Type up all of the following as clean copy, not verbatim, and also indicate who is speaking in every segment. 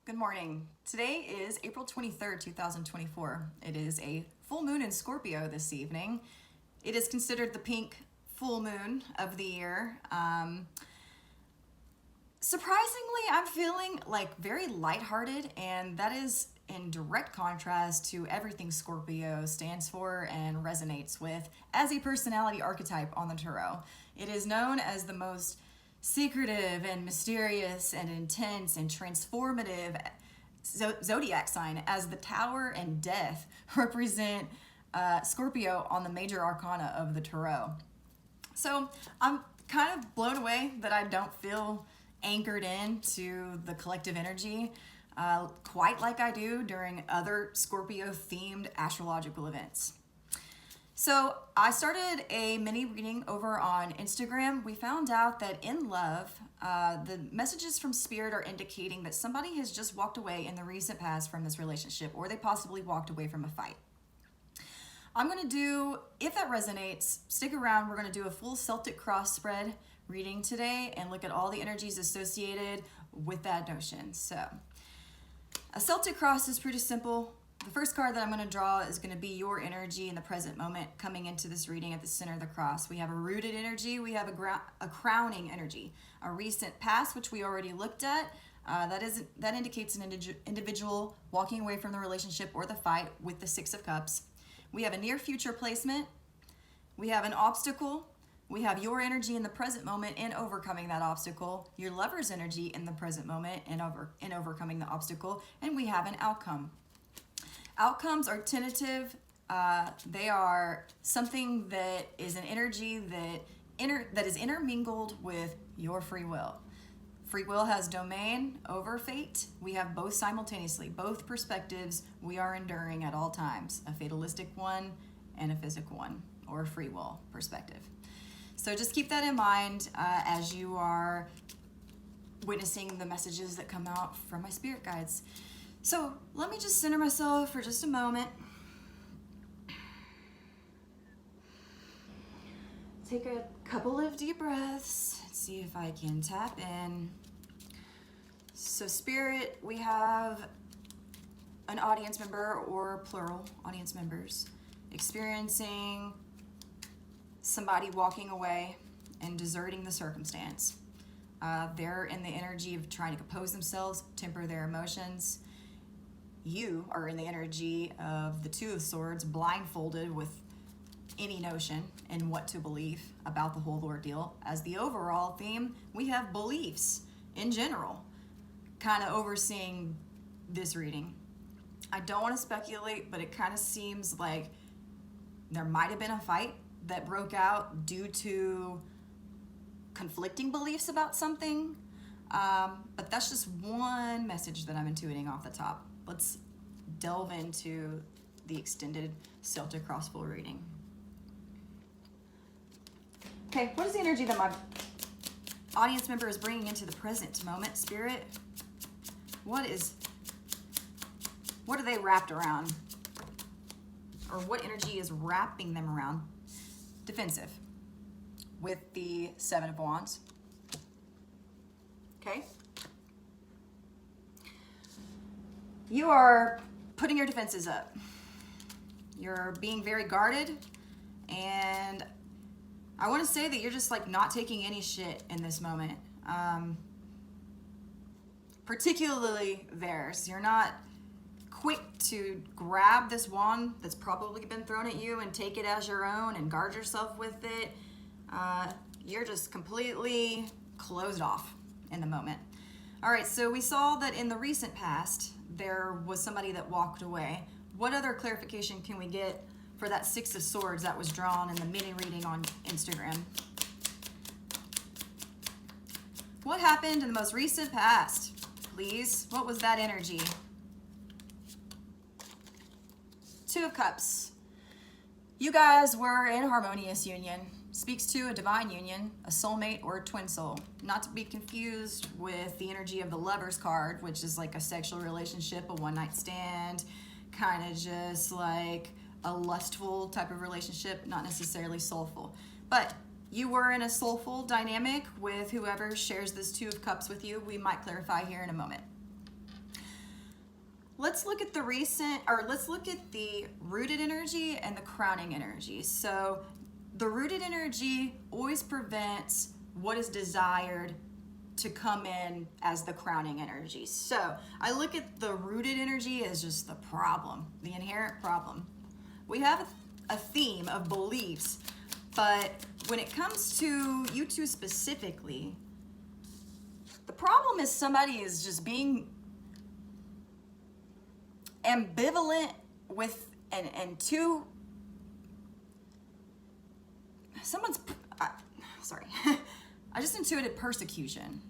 Speaker 1: Good morning. Today is April 23rd, 2024. It is a full moon in Scorpio this evening. It is considered the pink full moon of the year. Surprisingly, I'm feeling like very lighthearted, and that is in direct contrast to everything Scorpio stands for and resonates with as a personality archetype on the tarot. It is known as the most secretive and mysterious and intense and transformative zodiac sign, as the Tower and Death represent Scorpio on the major arcana of the tarot. So I'm kind of blown away that I don't feel anchored into the collective energy quite like I do during other Scorpio themed astrological events. So I started a mini reading over on Instagram. We found out that in love, the messages from Spirit are indicating that somebody has just walked away in the recent past from this relationship, or they possibly walked away from a fight. I'm going to do, if that resonates, stick around. We're going to do a full Celtic cross spread reading today and look at all the energies associated with that notion. So a Celtic cross is pretty simple. The first card that I'm going to draw is going to be your energy in the present moment coming into this reading at the center of the cross. We have a rooted energy, we have a crowning energy, a recent past, which we already looked at. That indicates an individual walking away from the relationship or the fight with the Six of Cups. We have a near future placement. We have an obstacle. We have your energy in the present moment in overcoming that obstacle, your lover's energy in the present moment in overcoming the obstacle, and we have an outcome. Outcomes are tentative. They are something that is an energy that is intermingled with your free will. Free will has domain over fate. We have both simultaneously, both perspectives we are enduring at all times, a fatalistic one and a physical one, or a free will perspective. So just keep that in mind as you are witnessing the messages that come out from my spirit guides. So let me just center myself for just a moment. Take a couple of deep breaths. See if I can tap in. So Spirit, we have an audience member or plural audience members experiencing somebody walking away and deserting the circumstance. They're in the energy of trying to compose themselves, temper their emotions. You are in the energy of the Two of Swords, blindfolded with any notion and what to believe about the whole ordeal. As the overall theme, we have beliefs in general kind of overseeing this reading. I don't want to speculate, but it kind of seems like there might have been a fight that broke out due to conflicting beliefs about something. But that's just one message that I'm intuiting off the top. Let's delve into the extended Celtic cross full reading. Okay, what is the energy that my audience member is bringing into the present moment, Spirit? What are they wrapped around? Or what energy is wrapping them around? Defensive, with the Seven of Wands. Okay. You are putting your defenses up. You're being very guarded, and I want to say that you're just like not taking any shit in this moment. Particularly theirs. You're not quick to grab this wand that's probably been thrown at you and take it as your own and guard yourself with it. You're just completely closed off in the moment. All right, so we saw that in the recent past, there was somebody that walked away. What other clarification can we get for that Six of Swords that was drawn in the mini reading on Instagram? What happened in the most recent past, please? What was that energy? Two of Cups. You guys were in harmonious union. Speaks to a divine union, a soulmate, or a twin soul. Not to be confused with the energy of the Lovers card, which is like a sexual relationship, a one-night stand, kind of just like a lustful type of relationship, not necessarily soulful. But you were in a soulful dynamic with whoever shares this Two of Cups with you. We might clarify here in a moment. let's look at the let's look at the rooted energy and the crowning energy. So the rooted energy always prevents what is desired to come in as the crowning energy. So I look at the rooted energy as just the problem, the inherent problem. We have a theme of beliefs, but when it comes to you two specifically, the problem is somebody is just being ambivalent with and too someone's sorry I just intuited persecution.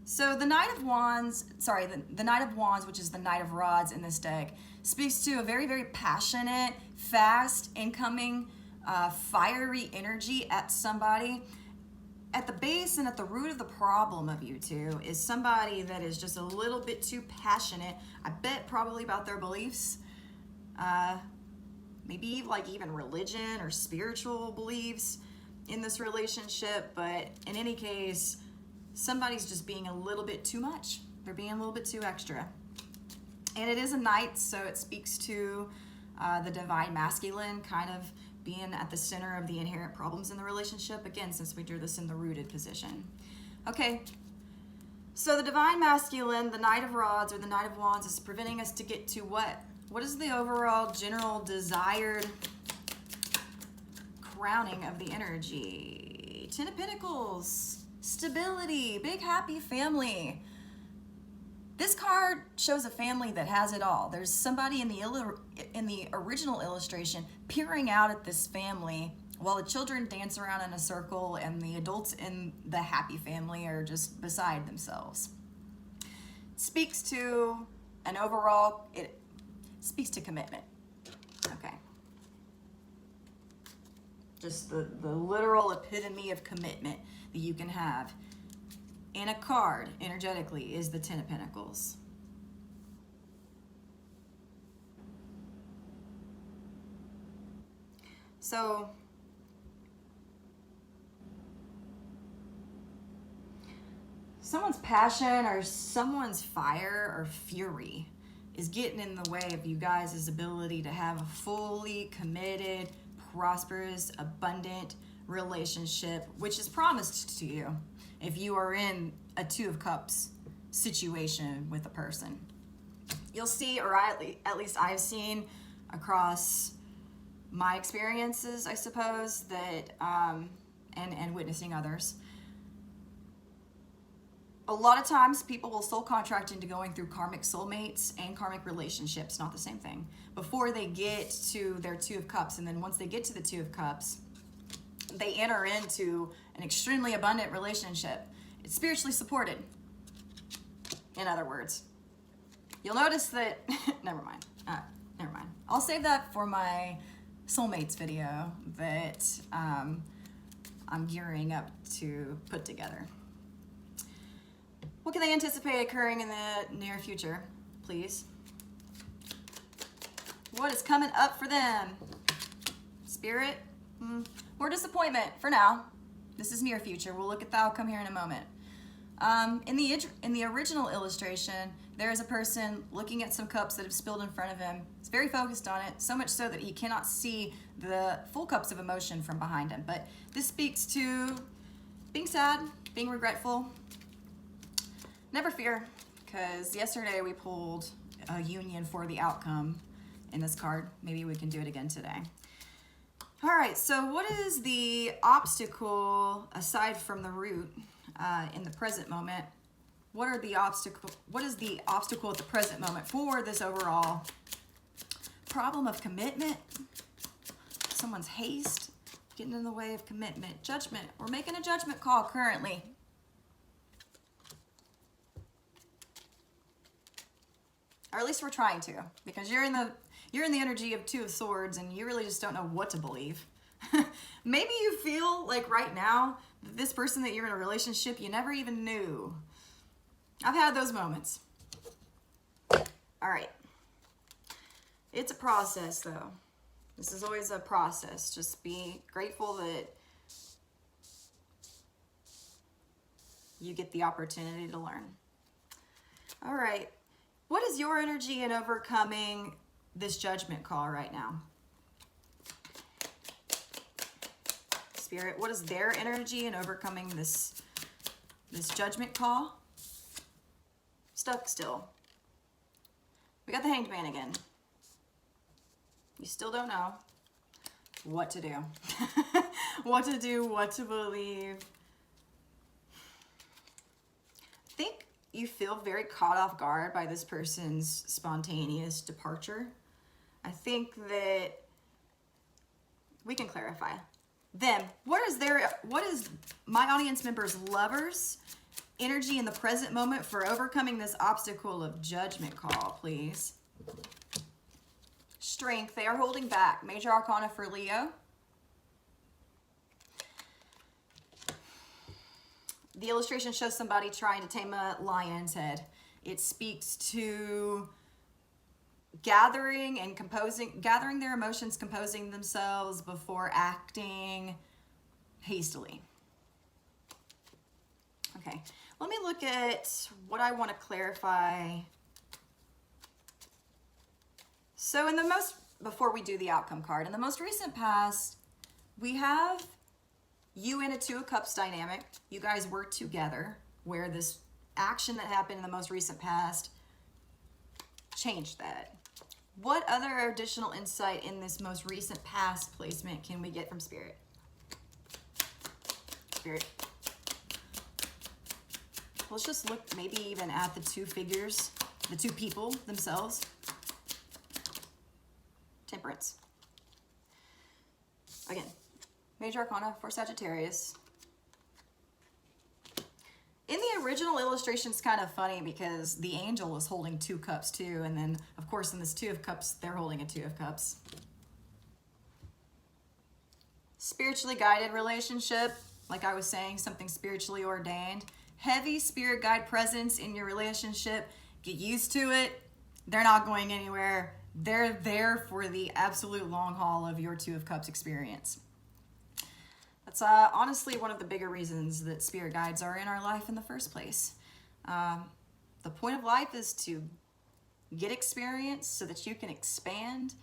Speaker 1: So the Knight of Wands, the Knight of Wands, which is the Knight of Rods in this deck, speaks to a very, very passionate, fast, incoming, fiery energy at somebody. At the base and at the root of the problem of you two is somebody that is just a little bit too passionate, I bet probably about their beliefs, maybe like even religion or spiritual beliefs in this relationship, but in any case, somebody's just being a little bit too much. They're being a little bit too extra. And it is a knight, so it speaks to the divine masculine kind of being at the center of the inherent problems in the relationship. Again, since we drew this in the rooted position. Okay, so the divine masculine, the Knight of Rods or the Knight of Wands, is preventing us to get to what? What is the overall general desired crowning of the energy? Ten of Pentacles, stability, big happy family. This card shows a family that has it all. There's somebody in the original illustration peering out at this family while the children dance around in a circle and the adults in the happy family are just beside themselves. It speaks to an overall, it speaks to commitment. Okay. Just the literal epitome of commitment that you can have in a card energetically is the Ten of Pentacles. So someone's passion or someone's fire or fury is getting in the way of you guys' ability to have a fully committed, prosperous, abundant relationship, which is promised to you if you are in a Two of Cups situation with a person. You'll see, or at least I've seen across my experiences, I suppose, that and witnessing others, a lot of times people will soul contract into going through karmic soulmates and karmic relationships, not the same thing, before they get to their Two of Cups. And then once they get to the Two of Cups, they enter into an extremely abundant relationship. It's spiritually supported, in other words. You'll notice that, never mind. I'll save that for my soulmates video that I'm gearing up to put together. What can they anticipate occurring in the near future, please? What is coming up for them? Spirit? More disappointment for now. This is near future. We'll look at the outcome here in a moment. In the original illustration, there is a person looking at some cups that have spilled in front of him. He's very focused on it, so much so that he cannot see the full cups of emotion from behind him. But this speaks to being sad, being regretful. Never fear, because yesterday we pulled a union for the outcome in this card. Maybe we can do it again today. All right, so what is the obstacle aside from the root in the present moment? What is the obstacle at the present moment for this overall problem of commitment? Someone's haste getting in the way of commitment. Judgment. We're making a judgment call currently. Or at least we're trying to, because you're in the energy of Two of Swords and you really just don't know what to believe. Maybe you feel like right now, this person that you're in a relationship you never even knew. I've had those moments. All right. It's a process though. This is always a process. Just be grateful that you get the opportunity to learn. All right. What is your energy in overcoming this judgment call right now? Spirit, what is their energy in overcoming this judgment call? Stuck still. We got the Hanged Man again. You still don't know what to do. What to do, what to believe. I think you feel very caught off guard by this person's spontaneous departure. I think that we can clarify. Them, what is my audience members' lovers' energy in the present moment for overcoming this obstacle of judgment call, please? Strength, they are holding back. Major Arcana for Leo. The illustration shows somebody trying to tame a lion's head. It speaks to gathering their emotions, composing themselves before acting hastily. Okay, let me look at what I want to clarify. So before we do the outcome card, in the most recent past, we have you in a Two of Cups dynamic. You guys work together where this action that happened in the most recent past changed that. What other additional insight in this most recent past placement can we get from Spirit? Spirit. Let's just look maybe even at the two figures, the two people themselves. Temperance. Again, Major Arcana for Sagittarius. In the original illustration, it's kind of funny because the angel is holding 2 cups too, and then of course in this 2 of Cups, they're holding a 2 of Cups. Spiritually guided relationship, like I was saying, something spiritually ordained. Heavy spirit guide presence in your relationship. Get used to it. They're not going anywhere. They're there for the absolute long haul of your 2 of Cups experience. That's honestly one of the bigger reasons that spirit guides are in our life in the first place. The point of life is to get experience so that you can expand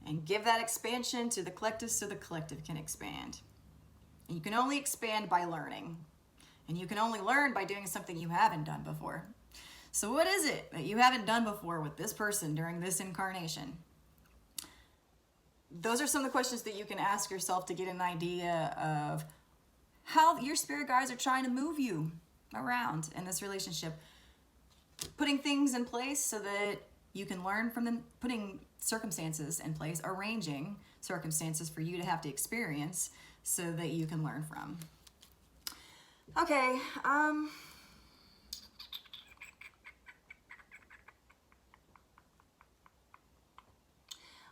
Speaker 1: and give that expansion to the collective so the collective can expand. And you can only expand by learning. And you can only learn by doing something you haven't done before. So what is it that you haven't done before with this person during this incarnation? Those are some of the questions that you can ask yourself to get an idea of how your spirit guides are trying to move you around in this relationship. Putting things in place so that you can learn from them, putting circumstances in place, arranging circumstances for you to have to experience so that you can learn from. Okay,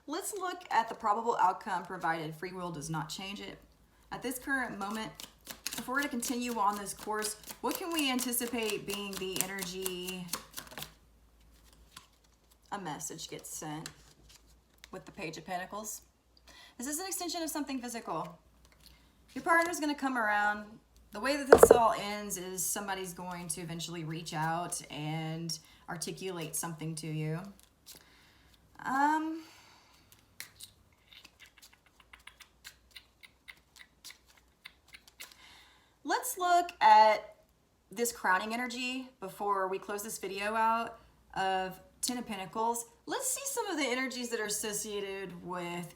Speaker 1: let's look at the probable outcome provided free will does not change it. At this current moment, if we're to continue on this course, what can we anticipate being the energy a message gets sent with the Page of Pentacles? This is an extension of something physical. Your partner's going to come around. The way that this all ends is somebody's going to eventually reach out and articulate something to you. Let's look at this crowning energy before we close this video out of 10 of Pentacles. Let's see some of the energies that are associated with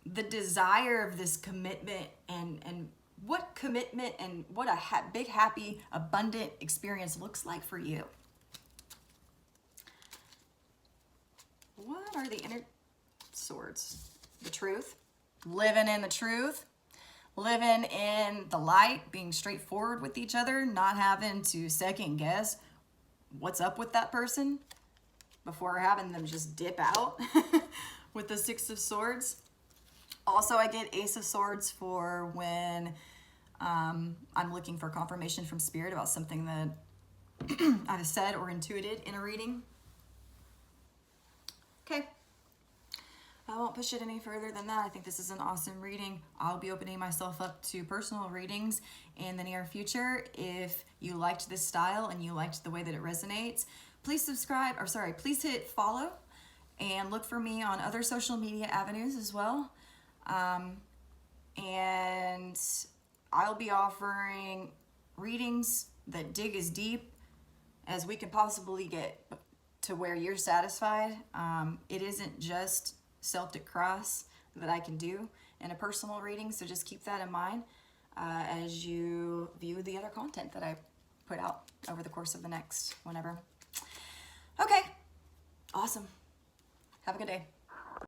Speaker 1: the desire of this commitment and what commitment and what a big, happy, abundant experience looks like for you. What are the inner swords? The truth. Living in the truth. Living in the light, being straightforward with each other, not having to second guess what's up with that person before having them just dip out with the 6 of Swords. Also, I get Ace of Swords for when I'm looking for confirmation from Spirit about something that I've said or intuited in a reading. Okay. I won't push it any further than that. I think this is an awesome reading. I'll be opening myself up to personal readings in the near future. If you liked this style and you liked the way that it resonates, please subscribe, or sorry, please hit follow and look for me on other social media avenues as well. And I'll be offering readings that dig as deep as we can possibly get to where you're satisfied. It isn't just Celtic Cross that I can do in a personal reading, so just keep that in mind as you view the other content that I put out over the course of the next whenever. Okay, awesome. Have a good day.